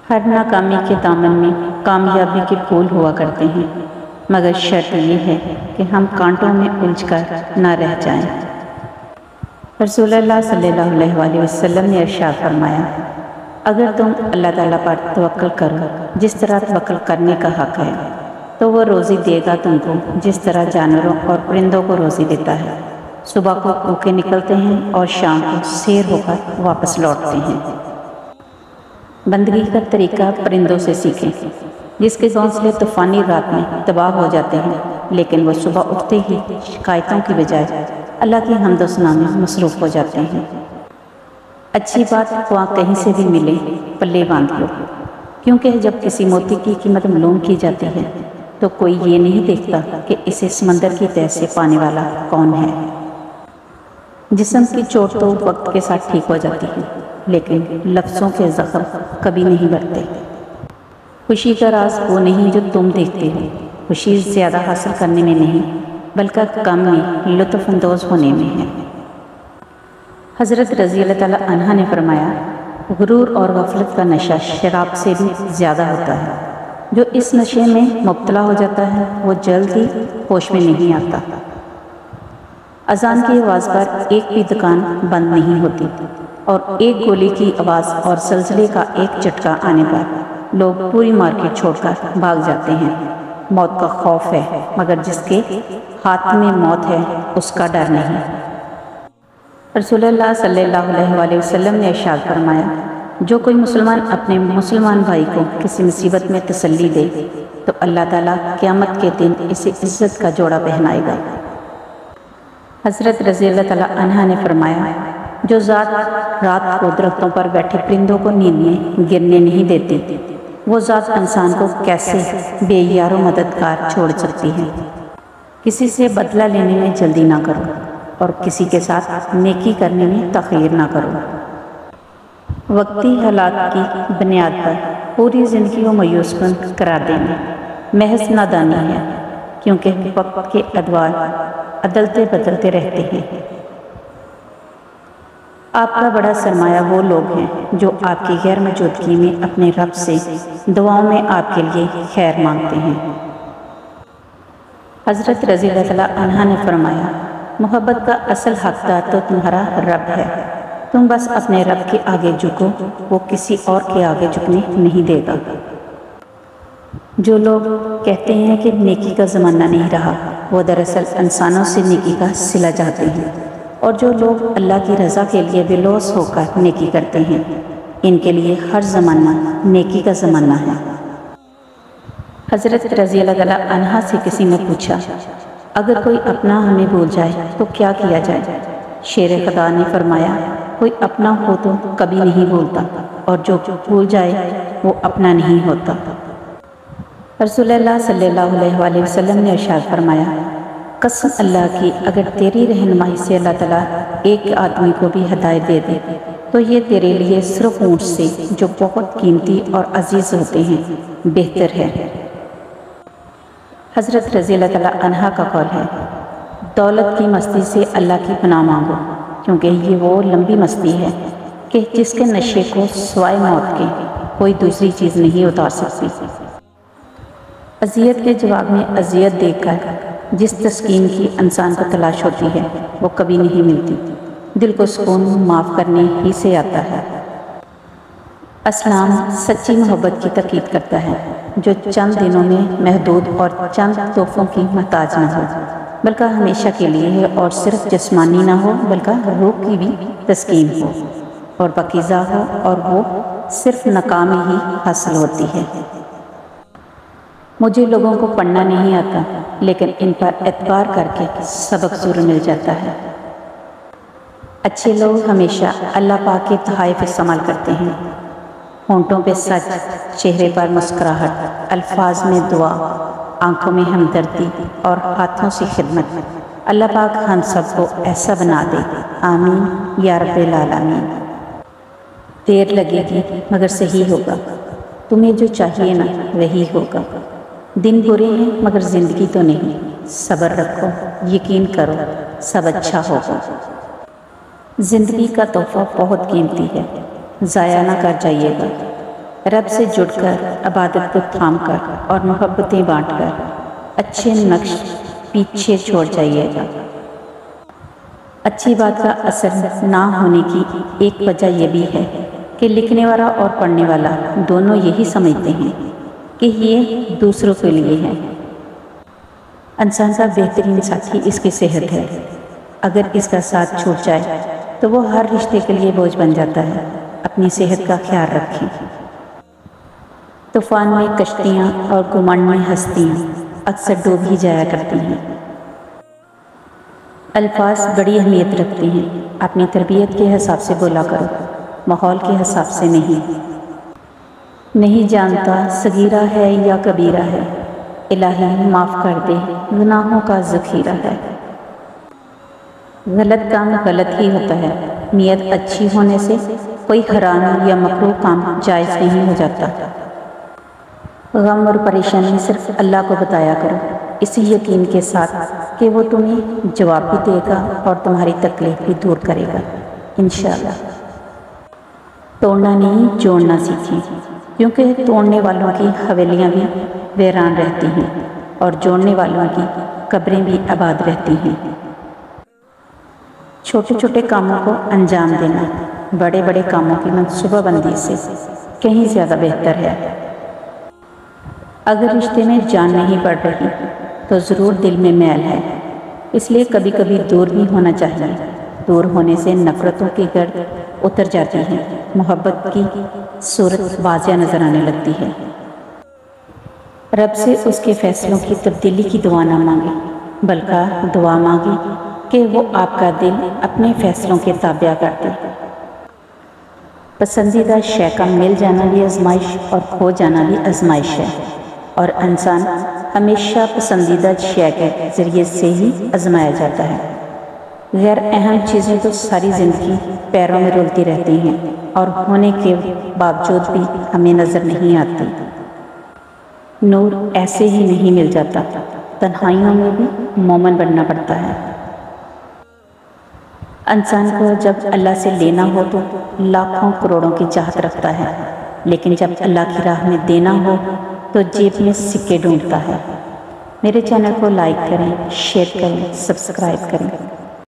हर नाकामी के दामन में कामयाबी के फूल हुआ करते हैं, मगर शर्त यह है कि हम कांटों में उलझकर न रह जाएं। रसूलुल्लाह सल्लल्लाहु अलैहि वसल्लम ने इरशाद फरमाया, अगर तुम अल्लाह ताला पर तवक्कल करो जिस तरह तवक्कल करने का हक है, तो वो रोज़ी देगा तुमको जिस तरह जानवरों और परिंदों को रोज़ी देता है। सुबह को भूखे निकलते हैं और शाम को सैर होकर वापस लौटते हैं। बंदगी का तरीका परिंदों से सीखें, जिसके घोंसले तूफानी रात में तबाह हो जाते हैं, लेकिन वो सुबह उठते ही शिकायतों की बजाय अल्लाह की हम्द व सना में मसरूफ़ हो जाते हैं। अच्छी बात वहाँ कहीं से भी मिले पल्ले बांध लो, क्योंकि जब किसी मोती की कीमत मालूम की जाती है तो कोई ये नहीं देखता कि इसे समंदर की तह से पाने वाला कौन है। जिस्म की चोट तो वक्त के साथ ठीक हो जाती है, लेकिन लफ्ज़ों के ज़ख्म कभी नहीं बढ़ते। खुशी का राज वो नहीं जो तुम देखते हो, खुशी ज़्यादा हासिल करने में नहीं बल्कि कम में लुत्फ़अंदोज़ होने में है। हज़रत रज़ी अल्लाह ताला अन्हा ने फरमाया, गुरूर और गफलत का नशा शराब से भी ज़्यादा होता है। जो इस नशे में मुब्तला हो जाता है वो जल्द ही होश में नहीं आता। अजान की आवाज़ पर एक भी दुकान बंद नहीं होती और एक गोली की आवाज़ और ज़लज़ले का एक झटका आने पर लोग पूरी मार्केट छोड़कर भाग जाते हैं। मौत का खौफ है, मगर जिसके हाथ में मौत है उसका डर नहीं। रसूलुल्लाह सल्लल्लाहु अलैहि वसल्लम ने इरशाद फरमाया, जो कोई मुसलमान अपने मुसलमान भाई को किसी मुसीबत में तसल्ली दे तो अल्लाह ताला क़यामत के दिन इसे इज़्ज़त का जोड़ा पहनाएगा। हज़रत रज़ी अल्लाह ताला अन्हा ने फरमाया, जो ज़ात रात को दरख्तों पर बैठे परिंदों को नींद में गिरने नहीं देती, वो ज़ात इंसान को कैसे बेयारो मददगार छोड़ सकती है। किसी से बदला लेने में जल्दी ना करो और किसी के साथ नेकी करने में तख़ीर ना करो। वक्ती हालात की बुनियाद पर पूरी ज़िंदगी को मायूसकुन करार देना महज नादानी है, क्योंकि वक्त के अदवार अदलते बदलते रहते हैं। आपका बड़ा सरमाया वो लोग हैं जो आपकी गैर मौजूदगी में अपने रब से दुआओं में आपके लिए खैर मांगते हैं। हज़रत रज़ी अल्लाह अन्हा ने फरमाया, मोहब्बत का असल हकदार तो तुम्हारा रब है। तुम बस अपने रब के आगे झुको, वो किसी और के आगे झुकने नहीं देगा। जो लोग कहते हैं कि नेकी का ज़माना नहीं रहा, वो दरअसल इंसानों से नेकी का सिला चाहते हैं। और जो लोग अल्लाह की रज़ा के लिए बेलौस होकर नेकी करते हैं, इनके लिए हर ज़माना नेकी का ज़माना है। हज़रत रज़ी अल्लाह अन्हा से किसी ने पूछा, अगर कोई अपना हमें भूल जाए तो क्या किया जाए? शेर खुदा ने फरमाया, कोई अपना हो तो कभी नहीं भूलता, और जो भूल जाए वो अपना नहीं होता। रसूलुल्लाह सल्लल्लाहु अलैहि वसल्लम ने इरशाद फरमाया, कसम अल्लाह की, अगर तेरी रहनुमाई से अल्लाह ताला एक आदमी को भी हिदायत दे दे तो ये तेरे लिए सिर्फ ऊँट से जो बहुत कीमती और अजीज़ होते हैं बेहतर है। हज़रत रज़ी अल्लाह अन्हा का कौल है, दौलत की मस्ती से अल्लाह की पनाह मांगो, क्योंकि ये वो लंबी मस्ती है कि जिसके नशे को सिवाय मौत के कोई दूसरी चीज़ नहीं उतार सकती। अज़ियत के जवाब में अज़ियत देखकर जिस तस्कीन की इंसान को तलाश होती है वो कभी नहीं मिलती। दिल को सुकून माफ़ करने ही से आता है। इस्लाम सच्ची मोहब्बत की ताकीद करता है, जो चंद दिनों में महदूद और चंद तोहफ़ों की मोहताज न हो, बल्कि हमेशा के लिए है, और सिर्फ जिस्मानी ना हो बल्कि रूह की भी तस्कीन हो और पाकीज़ा हो, और वो सिर्फ नाकामी ही हासिल होती है। मुझे लोगों को पढ़ना नहीं आता, लेकिन इन पर एतबार करके सबक ज़रूर मिल जाता है। अच्छे लोग हमेशा अल्लाह पाक के तोहफ़े इस्तेमाल करते हैं। होंठों पे सच, चेहरे पर मुस्कुराहट, अल्फाज में दुआ, आंखों में हमदर्दी और हाथों से खिदमत। अल्लाह पाक हम सबको ऐसा बना दे, आमीन या रब्बिल आलमीन। देर लगेगी मगर सही होगा, तुम्हें जो चाहिए ना वही होगा। दिन बुरे हैं मगर ज़िंदगी तो नहीं, सब्र रखो, यकीन करो, सब अच्छा होगा। ज़िंदगी का तोहफ़ा बहुत कीमती है, ज़ाया ना कर जाइएगा। रब से जुड़कर, इबादत को थामकर और मोहब्बतें बांटकर अच्छे नक्श पीछे छोड़ जाइएगा। अच्छी बात का असर ना होने की एक वजह यह भी है कि लिखने वाला और पढ़ने वाला दोनों यही समझते हैं कि ये दूसरों के लिए है। इंसान का बेहतरीन साथी इसकी सेहत है। अगर इसका साथ छूट जाए तो वो हर रिश्ते के लिए बोझ बन जाता है। अपनी सेहत का ख्याल रखें। तूफान में कश्तियाँ और घुमंड में हस्तियाँ अक्सर डूब ही जाया करती हैं। अल्फाज बड़ी अहमियत रखते हैं। अपनी तरबियत के हिसाब से बोला करो, माहौल के हिसाब से नहीं। नहीं जानता सगीरा है या कबीरा है, इलाही माफ़ कर दे गुनाहों का ज़ख़ीरा है। गलत काम गलत ही होता है। नीयत अच्छी होने से कोई हराम या मकरूह काम जायज़ नहीं हो जाता। गम और परेशानी सिर्फ अल्लाह को बताया करो, इसी यकीन के साथ कि वो तुम्हें जवाब भी देगा और तुम्हारी तकलीफ भी दूर करेगा इंशाअल्लाह। तोड़ना नहीं जोड़ना सीखें, क्योंकि तोड़ने वालों की हवेलियाँ भी वीरान रहती हैं और जोड़ने वालों की कब्रें भी आबाद रहती हैं। छोटे छोटे कामों को अंजाम देना बड़े बड़े कामों की मनसूबाबंदी से कहीं ज़्यादा बेहतर है। अगर रिश्ते में जान नहीं पड़ रही तो ज़रूर दिल में मैल है, इसलिए कभी कभी दूर भी होना चाहिए। दूर होने से नफ़रतों की गर्द उतर जाती है, मोहब्बत की सूरत वाज़िया नज़र आने लगती है। रब से उसके फ़ैसलों की तब्दीली की दुआ ना मांगे, बल्कि दुआ मांगे कि वो आपका दिल अपने फ़ैसलों के ताबिया कर दे। पसंदीदा शय का मिल जाना भी आजमाइश और खो जाना भी आजमाइश है, और इंसान हमेशा पसंदीदा शय के ज़रिए से ही आजमाया जाता है। गैर अहम चीज़ें तो सारी ज़िंदगी पैरों में रुलती रहती हैं और होने के बावजूद भी हमें नज़र नहीं आती। नूर ऐसे ही नहीं मिल जाता, तन्हाइयों में भी मोमन बनना पड़ता है। इंसान को जब अल्लाह से लेना हो तो लाखों करोड़ों की चाहत रखता है, लेकिन जब अल्लाह की राह में देना हो तो जेब में सिक्के ढूंढता है। मेरे चैनल को लाइक करें, शेयर करें, सब्सक्राइब करें।